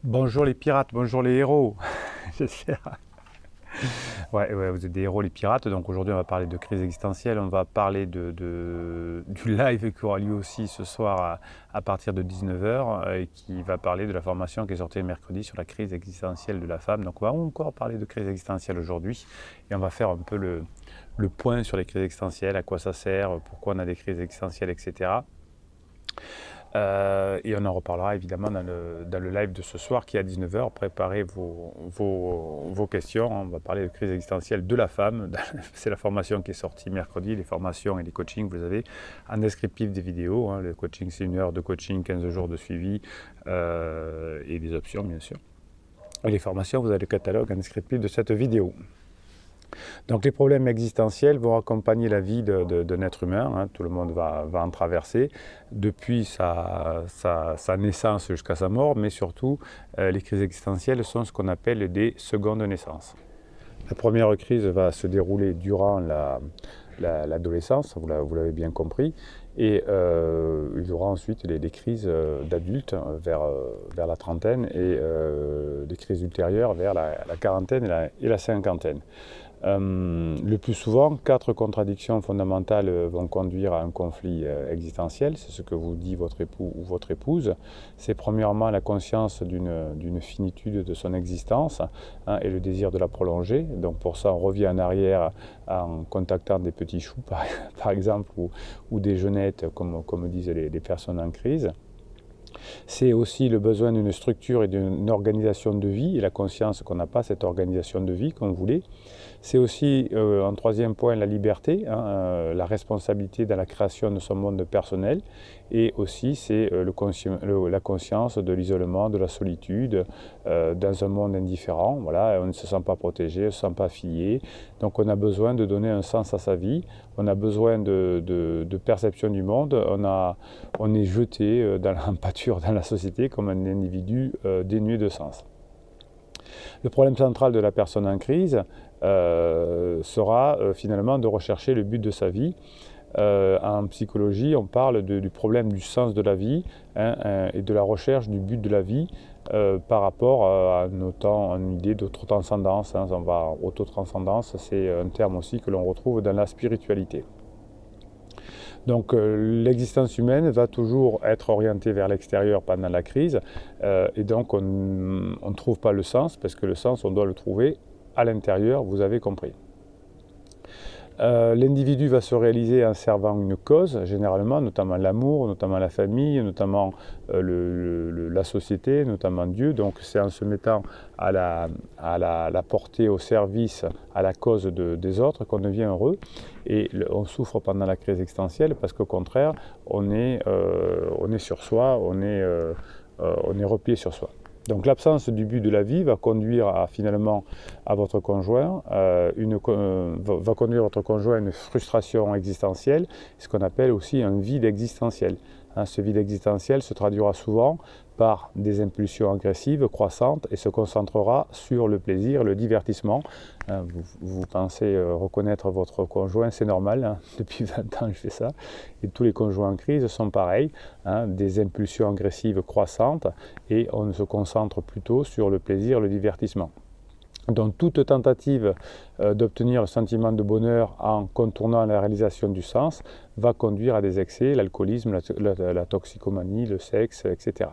Bonjour les pirates, bonjour les héros. J'espère. Ouais, vous êtes des héros les pirates. Donc aujourd'hui on va parler de crise existentielle. On va parler du live qui aura lieu aussi ce soir à partir de 19h et qui va parler de la formation qui est sortie mercredi sur la crise existentielle de la femme. Donc on va encore parler de crise existentielle aujourd'hui et on va faire un peu le point sur les crises existentielles, à quoi ça sert, pourquoi on a des crises existentielles, etc. Et on en reparlera évidemment dans le live de ce soir qui est à 19h. Préparez vos questions. On va parler de crise existentielle de la femme. C'est la formation qui est sortie mercredi. Les formations et les coachings, vous avez en descriptif des vidéos. Le coaching, c'est 1 heure de coaching, 15 jours de suivi et des options, bien sûr. Et les formations, vous avez le catalogue en descriptif de cette vidéo. Donc les problèmes existentiels vont accompagner la vie d'un être humain, tout le monde va en traverser, depuis sa naissance jusqu'à sa mort, mais surtout les crises existentielles sont ce qu'on appelle des secondes naissances. La première crise va se dérouler durant l'adolescence, vous l'avez bien compris, et il y aura ensuite des crises d'adultes vers la trentaine et des crises ultérieures vers la quarantaine et la cinquantaine. Le plus souvent, 4 contradictions fondamentales vont conduire à un conflit existentiel. C'est ce que vous dit votre époux ou votre épouse. C'est premièrement la conscience d'une finitude de son existence et le désir de la prolonger. Donc pour ça, on revient en arrière en contactant des petits choux, par exemple, ou des jeunettes, comme disent les personnes en crise. C'est aussi le besoin d'une structure et d'une organisation de vie et la conscience qu'on n'a pas cette organisation de vie qu'on voulait. C'est aussi, en troisième point, la liberté, la responsabilité dans la création de son monde personnel. Et aussi, c'est la conscience de l'isolement, de la solitude, dans un monde indifférent. Voilà, on ne se sent pas protégé, on ne se sent pas affilié. Donc on a besoin de donner un sens à sa vie, on a besoin de perception du monde, on est jeté en pâture dans la société comme un individu dénué de sens. Le problème central de la personne en crise sera finalement de rechercher le but de sa vie. En psychologie, on parle du problème du sens de la vie et de la recherche du but de la vie par rapport à une idée d'autotranscendance. Autotranscendance, c'est un terme aussi que l'on retrouve dans la spiritualité. Donc l'existence humaine va toujours être orientée vers l'extérieur pendant la crise et donc on ne trouve pas le sens parce que le sens on doit le trouver à l'intérieur, vous avez compris. L'individu va se réaliser en servant une cause, généralement, notamment l'amour, notamment la famille, notamment la société, notamment Dieu. Donc c'est en se mettant à la portée, au service, à la cause des autres qu'on devient heureux. Et on souffre pendant la crise existentielle parce qu'au contraire, on est sur soi, on est replié sur soi. Donc l'absence du but de la vie va conduire finalement à votre conjoint, va conduire votre conjoint à une frustration existentielle, ce qu'on appelle aussi un vide existentiel. Ce vide existentiel se traduira souvent par des impulsions agressives croissantes et se concentrera sur le plaisir, le divertissement. Vous pensez reconnaître votre conjoint, c'est normal, depuis 20 ans je fais ça, et tous les conjoints en crise sont pareils, des impulsions agressives croissantes et on se concentre plutôt sur le plaisir, le divertissement. Donc toute tentative d'obtenir le sentiment de bonheur en contournant la réalisation du sens va conduire à des excès, l'alcoolisme, la toxicomanie, le sexe, etc.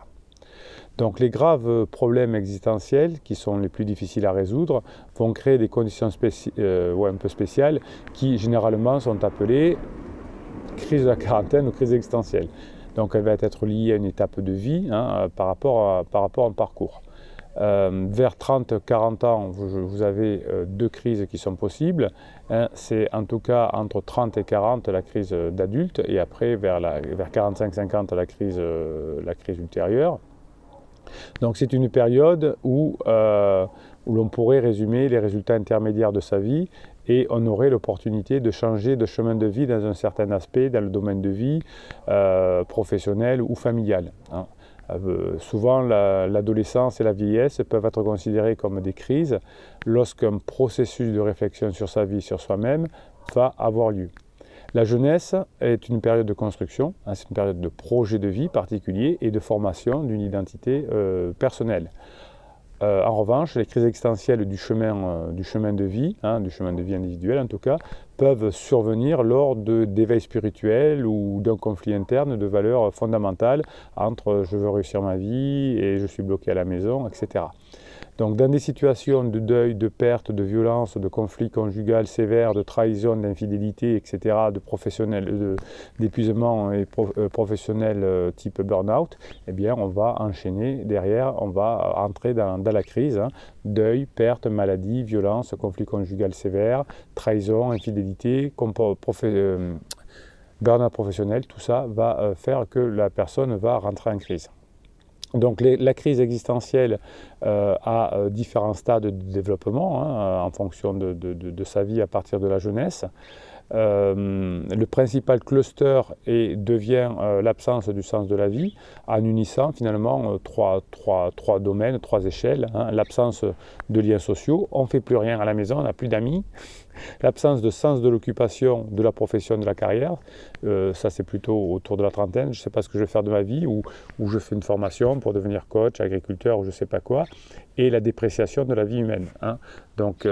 Donc les graves problèmes existentiels, qui sont les plus difficiles à résoudre, vont créer des conditions un peu spéciales qui généralement sont appelées crise de la quarantaine ou crise existentielle. Donc elle va être liée à une étape de vie par rapport à un parcours. Vers 30-40 ans, vous avez 2 crises qui sont possibles. C'est en tout cas entre 30 et 40 la crise d'adulte et après vers 45-50 la crise ultérieure. Donc c'est une période où l'on pourrait résumer les résultats intermédiaires de sa vie et on aurait l'opportunité de changer de chemin de vie dans un certain aspect, dans le domaine de vie professionnel ou familial. Souvent, l'adolescence et la vieillesse peuvent être considérées comme des crises lorsqu'un processus de réflexion sur sa vie, sur soi-même, va avoir lieu. La jeunesse est une période de construction, hein, c'est une période de projet de vie particulier et de formation d'une identité personnelle. En revanche, les crises existentielles du chemin de vie, hein, du chemin de vie individuel en tout cas, peuvent survenir lors d'éveils spirituels ou d'un conflit interne de valeurs fondamentales entre je veux réussir ma vie et je suis bloqué à la maison, etc. Donc dans des situations de deuil, de perte, de violence, de conflit conjugal sévère, de trahison, d'infidélité, etc., d'épuisement professionnel type burn-out, eh bien on va enchaîner derrière, on va entrer dans la crise, hein, deuil, perte, maladie, violence, conflit conjugal sévère, trahison, infidélité, burn-out professionnel, tout ça va faire que la personne va rentrer en crise. Donc la crise existentielle a différents stades de développement, hein, en fonction de sa vie à partir de la jeunesse. Le principal cluster devient l'absence du sens de la vie, en unissant finalement trois domaines, trois échelles, hein. L'absence de liens sociaux, on ne fait plus rien à la maison, on n'a plus d'amis. L'absence de sens de l'occupation, de la profession, de la carrière, ça c'est plutôt autour de la trentaine, je ne sais pas ce que je vais faire de ma vie, ou je fais une formation pour devenir coach, agriculteur ou je ne sais pas quoi, et la dépréciation de la vie humaine, hein. Donc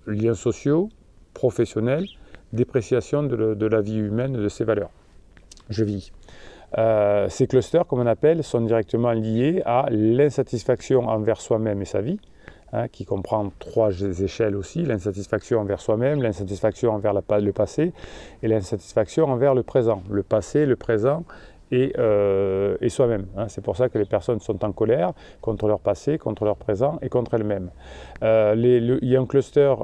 liens sociaux, professionnels, dépréciation de la vie humaine, de ses valeurs. Je vis. Ces clusters, comme on appelle, sont directement liés à l'insatisfaction envers soi-même et sa vie, hein, qui comprend trois échelles aussi, l'insatisfaction envers soi-même, l'insatisfaction envers le passé et l'insatisfaction envers le présent. Le passé, le présent et soi-même, hein. C'est pour ça que les personnes sont en colère contre leur passé, contre leur présent et contre elles-mêmes. Il y a un cluster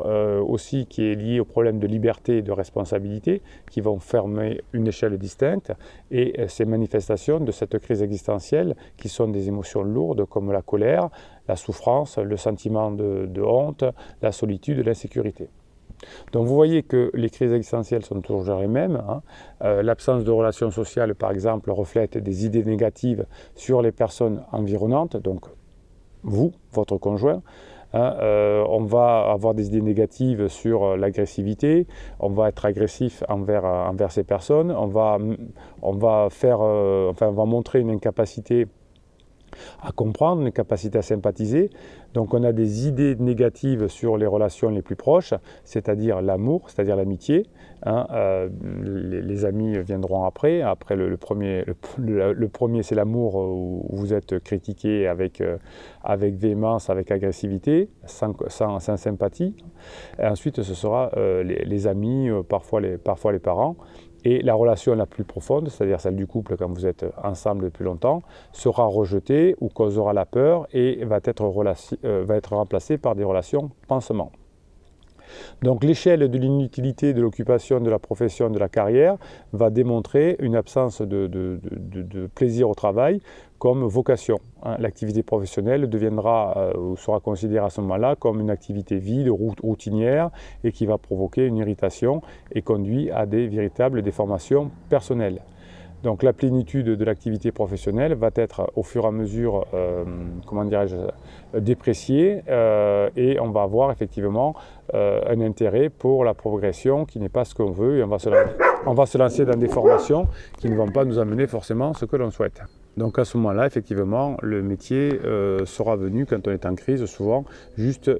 aussi qui est lié au problème de liberté et de responsabilité qui vont former une échelle distincte, et ces manifestations de cette crise existentielle qui sont des émotions lourdes comme la colère, la souffrance, le sentiment de honte, la solitude, l'insécurité. Donc vous voyez que les crises existentielles sont toujours les mêmes, hein. L'absence de relations sociales, par exemple, reflète des idées négatives sur les personnes environnantes, donc vous, votre conjoint, hein. On va avoir des idées négatives sur l'agressivité, on va être agressif envers ces personnes, on va montrer une incapacité à comprendre, une capacité à sympathiser. Donc on a des idées négatives sur les relations les plus proches, c'est-à-dire l'amour, c'est-à-dire l'amitié, hein. Les amis viendront après. Le premier c'est l'amour où vous êtes critiqué avec véhémence, avec agressivité, sans sympathie. Et ensuite ce sera les amis, parfois les parents. Et la relation la plus profonde, c'est-à-dire celle du couple quand vous êtes ensemble depuis longtemps, sera rejetée ou causera la peur et va être remplacée par des relations pansement. Donc l'échelle de l'inutilité de l'occupation, de la profession, de la carrière va démontrer une absence de plaisir au travail comme vocation, hein. L'activité professionnelle deviendra ou sera considérée à ce moment-là comme une activité vide, routinière, et qui va provoquer une irritation et conduit à des véritables déformations personnelles. Donc la plénitude de l'activité professionnelle va être au fur et à mesure, dépréciée, et on va avoir effectivement un intérêt pour la progression qui n'est pas ce qu'on veut, et on va se lancer dans des formations qui ne vont pas nous amener forcément ce que l'on souhaite. Donc à ce moment-là, effectivement, le métier sera venu, quand on est en crise, souvent juste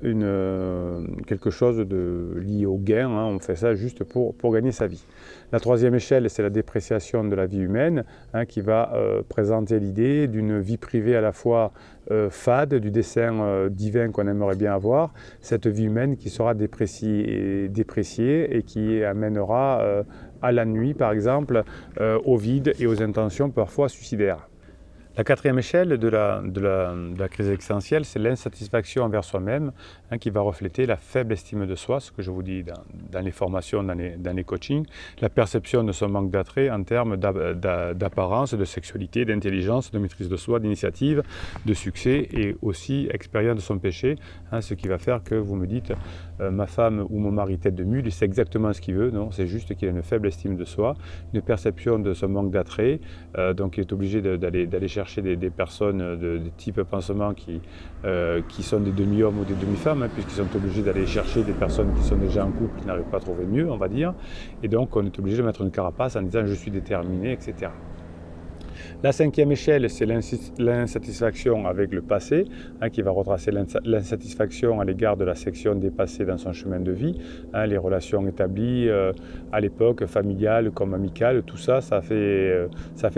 quelque chose lié au gain, hein. On fait ça juste pour gagner sa vie. La troisième échelle, c'est la dépréciation de la vie humaine, hein, qui va présenter l'idée d'une vie privée à la fois fade, du dessein divin qu'on aimerait bien avoir, cette vie humaine qui sera dépréciée et qui amènera à la nuit, par exemple, au vide et aux intentions parfois suicidaires. La quatrième échelle de la crise existentielle, c'est l'insatisfaction envers soi-même, hein, qui va refléter la faible estime de soi, ce que je vous dis dans les formations, dans les coachings, la perception de son manque d'attrait en termes d'apparence, de sexualité, d'intelligence, de maîtrise de soi, d'initiative, de succès, et aussi expérience de son péché, hein, ce qui va faire que vous me dites ma femme ou mon mari tête de mule, c'est exactement ce qu'il veut. Non, c'est juste qu'il a une faible estime de soi, une perception de son manque d'attrait, donc il est obligé d'aller chercher chercher des personnes de type pansement qui sont des demi-hommes ou des demi-femmes, hein, puisqu'ils sont obligés d'aller chercher des personnes qui sont déjà en couple, qui n'arrivent pas à trouver mieux, on va dire. Et donc, on est obligé de mettre une carapace en disant « je suis déterminé », etc. La cinquième échelle, c'est l'insatisfaction avec le passé, hein, qui va retracer l'insatisfaction à l'égard de la section des passés dans son chemin de vie, hein, les relations établies à l'époque, familiales comme amicales, tout ça, ça fait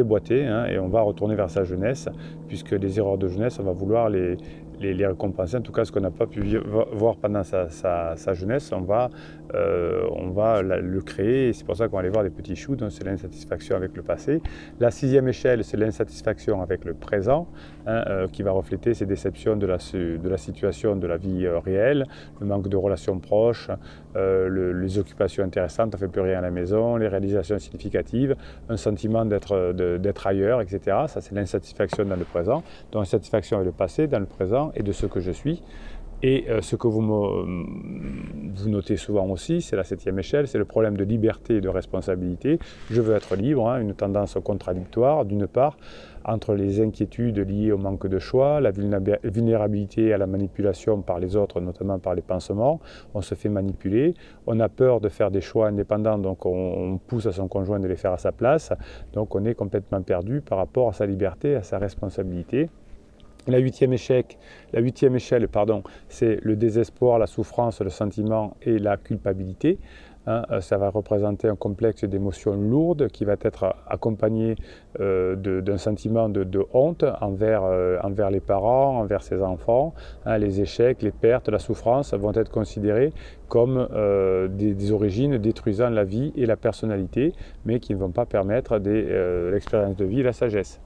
boiter, hein, et on va retourner vers sa jeunesse, puisque les erreurs de jeunesse, on va vouloir les récompenser, en tout cas ce qu'on n'a pas pu voir pendant sa jeunesse, on va le créer, et c'est pour ça qu'on va aller voir des petits choux, donc c'est l'insatisfaction avec le passé. La sixième échelle, c'est l'insatisfaction avec le présent, hein, qui va refléter ces déceptions de la situation de la vie réelle, le manque de relations proches, les occupations intéressantes, on ne fait plus rien à la maison, les réalisations significatives, un sentiment d'être ailleurs, etc. Ça, c'est l'insatisfaction dans le présent. Donc, l'insatisfaction avec le passé, dans le présent, et de ce que je suis. Et ce que vous notez souvent aussi, c'est la septième échelle, c'est le problème de liberté et de responsabilité. Je veux être libre, hein, une tendance contradictoire, d'une part, entre les inquiétudes liées au manque de choix, la vulnérabilité à la manipulation par les autres, notamment par les pansements. On se fait manipuler, on a peur de faire des choix indépendants, donc on pousse à son conjoint de les faire à sa place. Donc on est complètement perdu par rapport à sa liberté, à sa responsabilité. La huitième échelle, c'est le désespoir, la souffrance, le sentiment et la culpabilité. Hein, ça va représenter un complexe d'émotions lourdes qui va être accompagné d'un sentiment de honte envers les parents, envers ses enfants. Hein, les échecs, les pertes, la souffrance vont être considérés comme des origines détruisant la vie et la personnalité, mais qui ne vont pas permettre l'expérience de vie et la sagesse.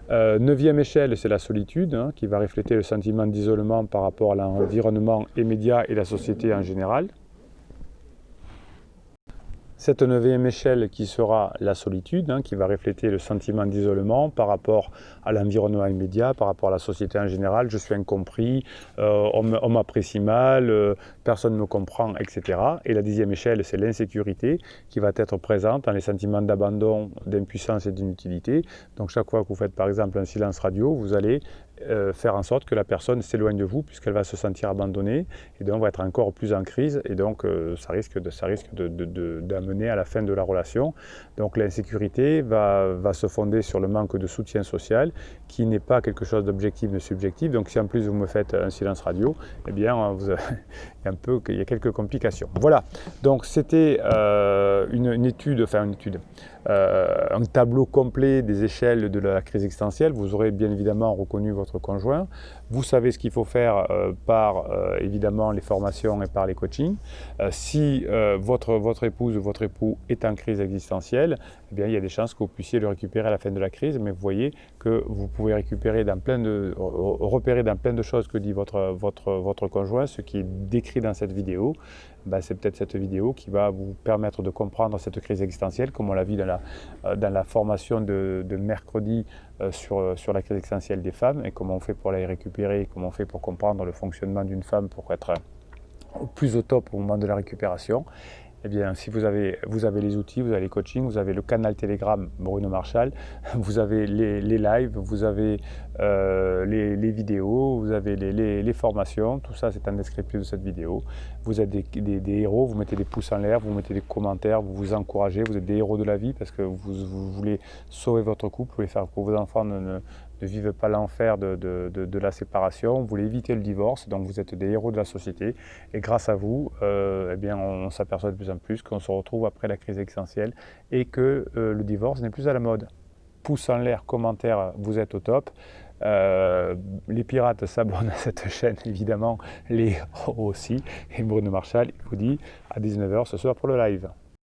Neuvième échelle, c'est la solitude, hein, qui va refléter le sentiment d'isolement par rapport à l'environnement immédiat et la société en général. Cette neuvième échelle qui sera la solitude, hein, qui va refléter le sentiment d'isolement par rapport à l'environnement immédiat, par rapport à la société en général. Je suis incompris, on m'apprécie mal, personne ne me comprend, etc. Et la dixième échelle, c'est l'insécurité qui va être présente dans les sentiments d'abandon, d'impuissance et d'inutilité. Donc chaque fois que vous faites par exemple un silence radio, vous allez faire en sorte que la personne s'éloigne de vous puisqu'elle va se sentir abandonnée et donc va être encore plus en crise et donc ça risque d'amener à la fin de la relation. Donc l'insécurité va se fonder sur le manque de soutien social qui n'est pas quelque chose d'objectif mais subjectif. Donc si en plus vous me faites un silence radio, eh bien il y a quelques complications. Voilà, donc c'était un tableau complet des échelles de la crise existentielle. Vous aurez bien évidemment reconnu votre conjoint. Vous savez ce qu'il faut faire par évidemment les formations et par les coachings. Si votre épouse ou votre époux est en crise existentielle, eh bien, il y a des chances que vous puissiez le récupérer à la fin de la crise, mais vous voyez que vous pouvez repérer dans plein de choses que dit votre conjoint, ce qui est décrit dans cette vidéo. Ben, c'est peut-être cette vidéo qui va vous permettre de comprendre cette crise existentielle, comme on l'a vu dans la formation de mercredi sur la crise existentielle des femmes, et comment on fait pour la récupérer, comment on fait pour comprendre le fonctionnement d'une femme pour être plus au top au moment de la récupération. Eh bien, si vous avez les outils, vous avez les coachings, vous avez le canal Telegram Bruno Marchal, vous avez les lives, vous avez les vidéos, vous avez les formations, tout ça c'est en descriptif de cette vidéo. Vous êtes des héros, vous mettez des pouces en l'air, vous mettez des commentaires, vous vous encouragez, vous êtes des héros de la vie parce que vous voulez sauver votre couple, vous voulez faire que vos enfants ne vivent pas l'enfer de la séparation, vous voulez éviter le divorce, donc vous êtes des héros de la société et grâce à vous, eh bien, on s'aperçoit de plus en plus qu'on se retrouve après la crise existentielle et que le divorce n'est plus à la mode. Pouce en l'air, commentaire, vous êtes au top. Les pirates s'abonnent à cette chaîne, évidemment, les héros aussi. Et Bruno Marchal vous dit à 19h ce soir pour le live.